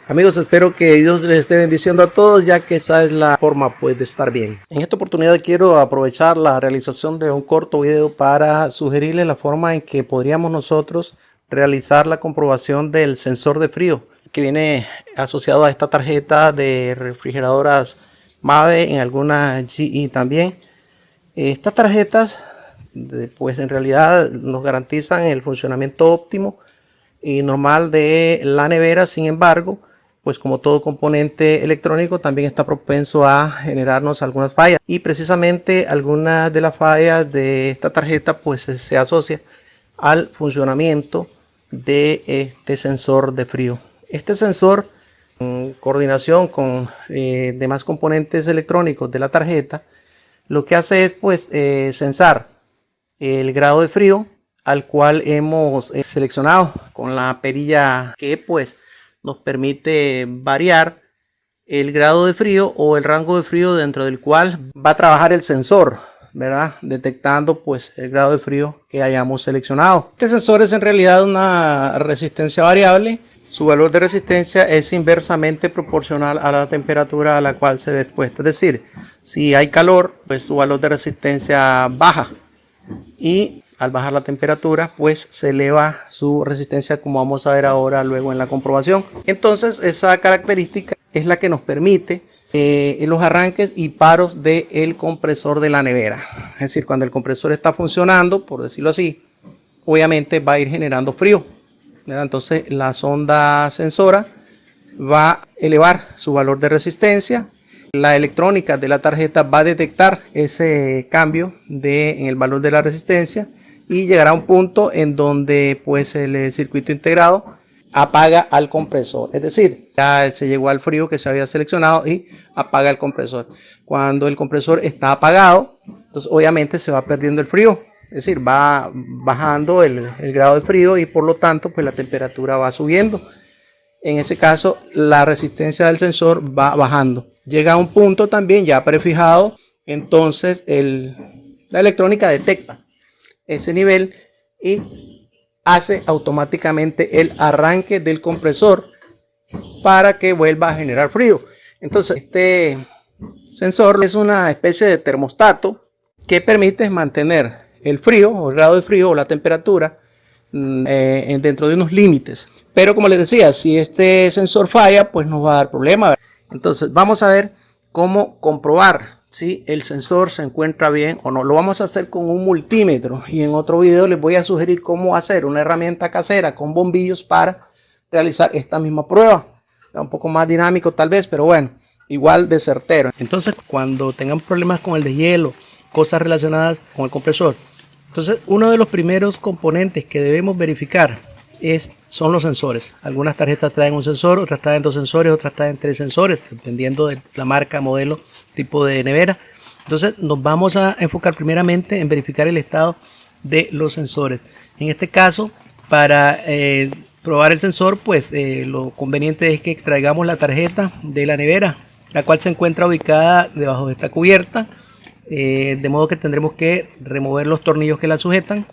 Amigos, espero que Dios les esté bendiciendo a todos, ya que esa es la forma pues de estar bien. En esta oportunidad quiero aprovechar la realización de un corto video para sugerirles la forma en que podríamos nosotros realizar la comprobación del sensor de frío que viene asociado a esta tarjeta de refrigeradoras Mave, en algunas GE también. Estas tarjetas pues en realidad nos garantizan el funcionamiento óptimo y normal de la nevera. Sin embargo, pues como todo componente electrónico también está propenso a generarnos algunas fallas, y precisamente algunas de las fallas de esta tarjeta pues se asocia al funcionamiento de este sensor de frío. Este sensor, en coordinación con demás componentes electrónicos de la tarjeta, lo que hace es pues sensar el grado de frío al cual hemos seleccionado con la perilla, que pues nos permite variar el grado de frío o el rango de frío dentro del cual va a trabajar el sensor, ¿verdad? Detectando pues el grado de frío que hayamos seleccionado. Este sensor es en realidad una resistencia variable. Su valor de resistencia es inversamente proporcional a la temperatura a la cual se ve expuesta. Es decir, si hay calor, pues su valor de resistencia baja, y al bajar la temperatura pues se eleva su resistencia, como vamos a ver ahora luego en la comprobación. Entonces esa característica es la que nos permite los arranques y paros del compresor de la nevera. Es decir, cuando el compresor está funcionando, por decirlo así, obviamente va a ir generando frío, ¿verdad? Entonces la sonda sensora va a elevar su valor de resistencia. La electrónica de la tarjeta va a detectar ese cambio en el valor de la resistencia y llegará a un punto en donde pues el circuito integrado apaga al compresor. Es decir, ya se llegó al frío que se había seleccionado y apaga el compresor. Cuando el compresor está apagado, entonces obviamente se va perdiendo el frío. Es decir, va bajando el grado de frío y por lo tanto pues la temperatura va subiendo. En ese caso la resistencia del sensor va bajando. Llega a un punto también ya prefijado, entonces la electrónica detecta ese nivel y hace automáticamente el arranque del compresor para que vuelva a generar frío. Entonces este sensor es una especie de termostato que permite mantener el frío o el grado de frío o la temperatura dentro de unos límites. Pero como les decía, si este sensor falla, pues nos va a dar problema. Entonces vamos a ver cómo comprobar si el sensor se encuentra bien o no. Lo vamos a hacer con un multímetro, y en otro video les voy a sugerir cómo hacer una herramienta casera con bombillos para realizar esta misma prueba. Un poco más dinámico tal vez, pero bueno, igual de certero. Entonces cuando tengan problemas con el deshielo, cosas relacionadas con el compresor, entonces uno de los primeros componentes que debemos verificar son los sensores. Algunas tarjetas traen un sensor, otras traen 2 sensores, otras traen 3 sensores, dependiendo de la marca, modelo, tipo de nevera. Entonces nos vamos a enfocar primeramente en verificar el estado de los sensores. En este caso, para probar el sensor, pues lo conveniente es que extraigamos la tarjeta de la nevera, la cual se encuentra ubicada debajo de esta cubierta, de modo que tendremos que remover los tornillos que la sujetan.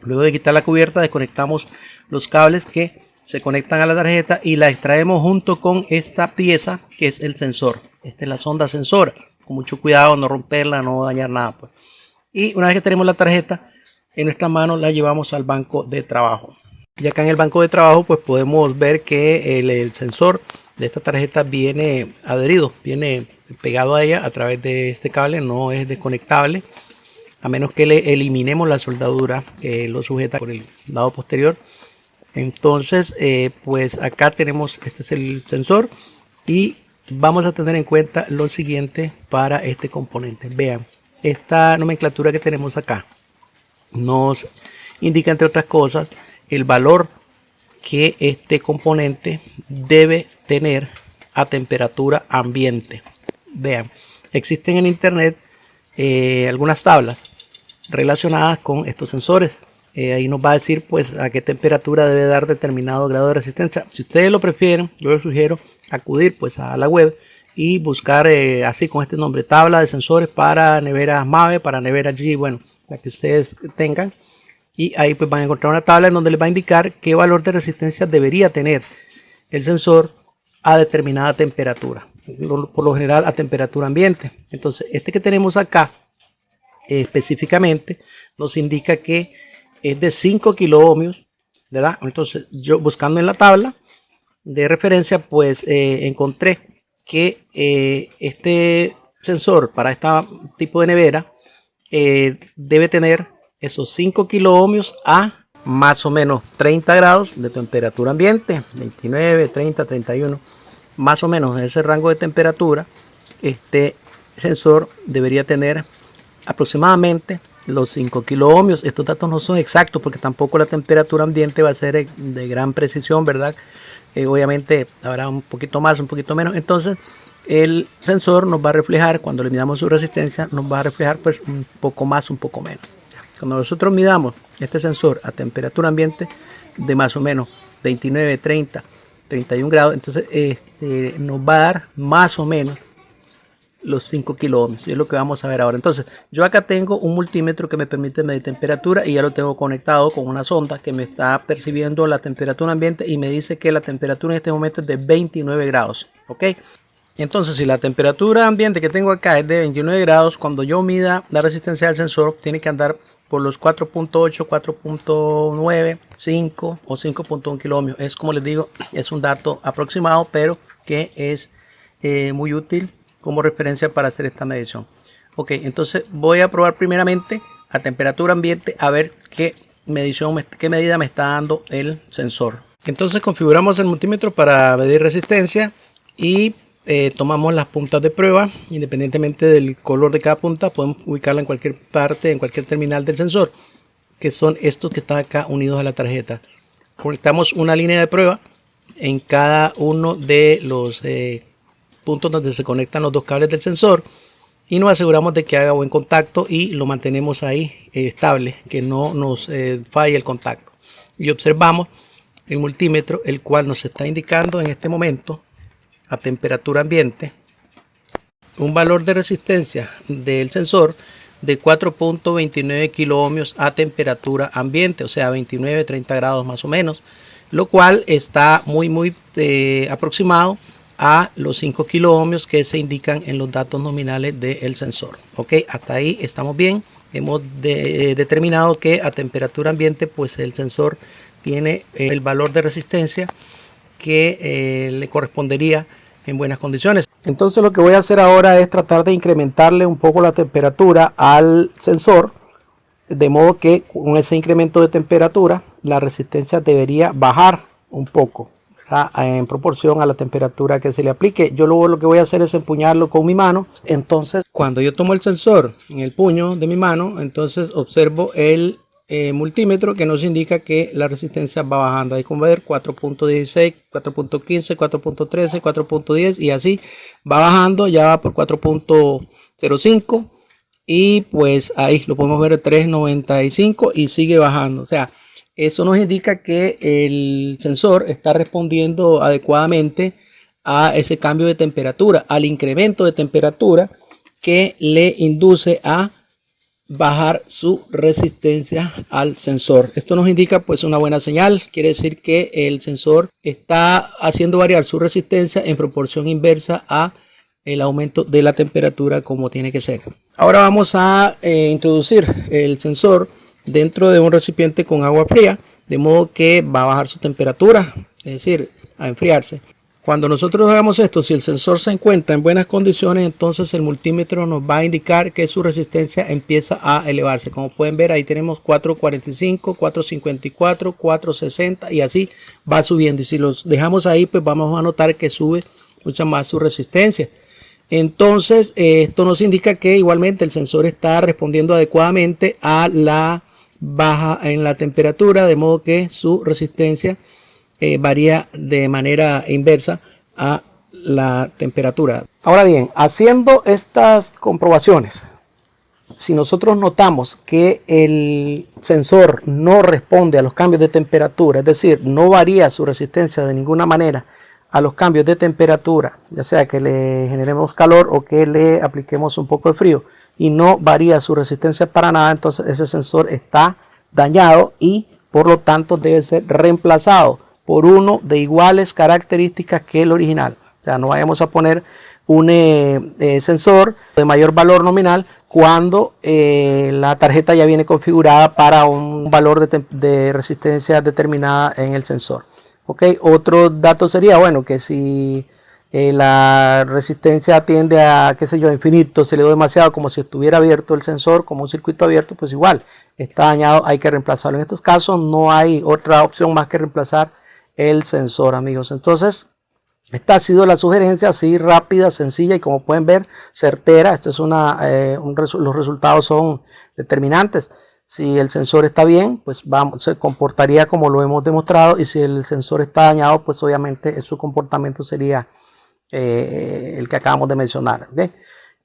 Luego de quitar la cubierta, desconectamos los cables que se conectan a la tarjeta y la extraemos junto con esta pieza que es el sensor. Esta es la sonda sensora. Con mucho cuidado, no romperla, no dañar nada, pues. Y una vez que tenemos la tarjeta en nuestra mano, la llevamos al banco de trabajo. Y acá en el banco de trabajo pues podemos ver que el sensor de esta tarjeta viene adherido, viene pegado a ella a través de este cable, no es desconectable, a menos que le eliminemos la soldadura que lo sujeta por el lado posterior. Entonces pues acá tenemos, este es el sensor, y vamos a tener en cuenta lo siguiente para este componente. Vean, esta nomenclatura que tenemos acá nos indica, entre otras cosas, el valor que este componente debe tener a temperatura ambiente. Vean, existen en internet algunas tablas relacionadas con estos sensores. Ahí nos va a decir pues a qué temperatura debe dar determinado grado de resistencia. Si ustedes lo prefieren, yo les sugiero acudir pues a la web y buscar así con este nombre: tabla de sensores para neveras Mave, para neveras G, bueno, la que ustedes tengan. Y ahí pues van a encontrar una tabla en donde les va a indicar qué valor de resistencia debería tener el sensor a determinada temperatura, por lo general a temperatura ambiente. Entonces este que tenemos acá específicamente nos indica que es de 5 kiloohmios, ¿verdad? Entonces yo buscando en la tabla de referencia pues encontré que este sensor para este tipo de nevera debe tener esos 5 kiloohmios a más o menos 30 grados de temperatura ambiente, 29, 30, 31, más o menos en ese rango de temperatura. Este sensor debería tener aproximadamente los 5 kiloohmios. Estos datos no son exactos porque tampoco la temperatura ambiente va a ser de gran precisión, ¿verdad? Obviamente habrá un poquito más, un poquito menos. Entonces el sensor nos va a reflejar, cuando le midamos su resistencia, nos va a reflejar pues un poco más, un poco menos. Cuando nosotros midamos este sensor a temperatura ambiente de más o menos 29, 30, 31 grados, entonces nos va a dar más o menos los 5 kiloohmios, y es lo que vamos a ver ahora. Entonces yo acá tengo un multímetro que me permite medir temperatura y ya lo tengo conectado con una sonda que me está percibiendo la temperatura ambiente y me dice que la temperatura en este momento es de 29 grados. Ok, entonces si la temperatura ambiente que tengo acá es de 29 grados, cuando yo mida la resistencia del sensor tiene que andar por los 4.8, 4.9, 5 o 5.1 kiloohmios. Es, como les digo, es un dato aproximado, pero que es muy útil como referencia para hacer esta medición. Ok, entonces voy a probar primeramente a temperatura ambiente a ver qué medida me está dando el sensor. Entonces configuramos el multímetro para medir resistencia y tomamos las puntas de prueba. Independientemente del color de cada punta, podemos ubicarla en cualquier parte, en cualquier terminal del sensor, que son estos que están acá unidos a la tarjeta. Conectamos una línea de prueba en cada uno de los puntos donde se conectan los dos cables del sensor y nos aseguramos de que haga buen contacto y lo mantenemos ahí estable, que no nos falle el contacto. Y observamos el multímetro, el cual nos está indicando en este momento a temperatura ambiente un valor de resistencia del sensor de 4.29 kiloohmios a temperatura ambiente, o sea 29, 30 grados más o menos, lo cual está muy aproximado a los 5 kiloohmios que se indican en los datos nominales del sensor. Ok, hasta ahí estamos bien. Hemos determinado que a temperatura ambiente pues el sensor tiene el valor de resistencia que le correspondería en buenas condiciones. Entonces lo que voy a hacer ahora es tratar de incrementarle un poco la temperatura al sensor, de modo que con ese incremento de temperatura la resistencia debería bajar un poco en proporción a la temperatura que se le aplique. Yo luego lo que voy a hacer es empuñarlo con mi mano. Entonces cuando yo tomo el sensor en el puño de mi mano, entonces observo el multímetro que nos indica que la resistencia va bajando. Ahí como ver 4.16, 4.15, 4.13, 4.10 y así va bajando, ya va por 4.05 y pues ahí lo podemos ver 3.95 y sigue bajando. O sea, eso nos indica que el sensor está respondiendo adecuadamente a ese cambio de temperatura, al incremento de temperatura que le induce a bajar su resistencia al sensor. Esto nos indica pues una buena señal, quiere decir que el sensor está haciendo variar su resistencia en proporción inversa a el aumento de la temperatura como tiene que ser. Ahora vamos a introducir el sensor dentro de un recipiente con agua fría, de modo que va a bajar su temperatura, es decir, a enfriarse. Cuando nosotros hagamos esto, si el sensor se encuentra en buenas condiciones, entonces el multímetro nos va a indicar que su resistencia empieza a elevarse. Como pueden ver, ahí tenemos 4.45, 4.54, 4.60 y así va subiendo. Y si los dejamos ahí, pues vamos a notar que sube mucho más su resistencia. Entonces, esto nos indica que igualmente el sensor está respondiendo adecuadamente a la baja en la temperatura, de modo que su resistencia varía de manera inversa a la temperatura. Ahora bien, haciendo estas comprobaciones, si nosotros notamos que el sensor no responde a los cambios de temperatura, es decir, no varía su resistencia de ninguna manera a los cambios de temperatura, ya sea que le generemos calor o que le apliquemos un poco de frío, y no varía su resistencia para nada, entonces ese sensor está dañado y por lo tanto debe ser reemplazado. por uno de iguales características que el original. O sea, no vayamos a poner un sensor de mayor valor nominal cuando la tarjeta ya viene configurada para un valor de resistencia determinada en el sensor. Okay. Otro dato sería, bueno, que si la resistencia tiende a, qué sé yo, infinito, se le dio demasiado, como si estuviera abierto el sensor, como un circuito abierto, pues igual, está dañado, hay que reemplazarlo. En estos casos no hay otra opción más que reemplazar el sensor, amigos. Entonces, esta ha sido la sugerencia, así rápida, sencilla y como pueden ver, certera. Esto es los resultados son determinantes. Si el sensor está bien, pues se comportaría como lo hemos demostrado, y si el sensor está dañado, pues obviamente su comportamiento sería el que acabamos de mencionar. ¿Okay?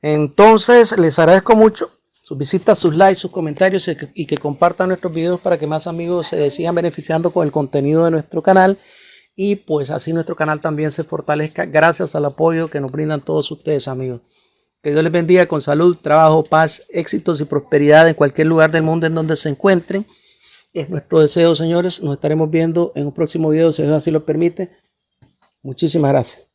Entonces, les agradezco mucho sus visitas, sus likes, sus comentarios y que compartan nuestros videos para que más amigos se sigan beneficiando con el contenido de nuestro canal. Y pues así nuestro canal también se fortalezca gracias al apoyo que nos brindan todos ustedes, amigos. Que Dios les bendiga con salud, trabajo, paz, éxitos y prosperidad en cualquier lugar del mundo en donde se encuentren. Es nuestro deseo, señores. Nos estaremos viendo en un próximo video, si Dios así lo permite. Muchísimas gracias.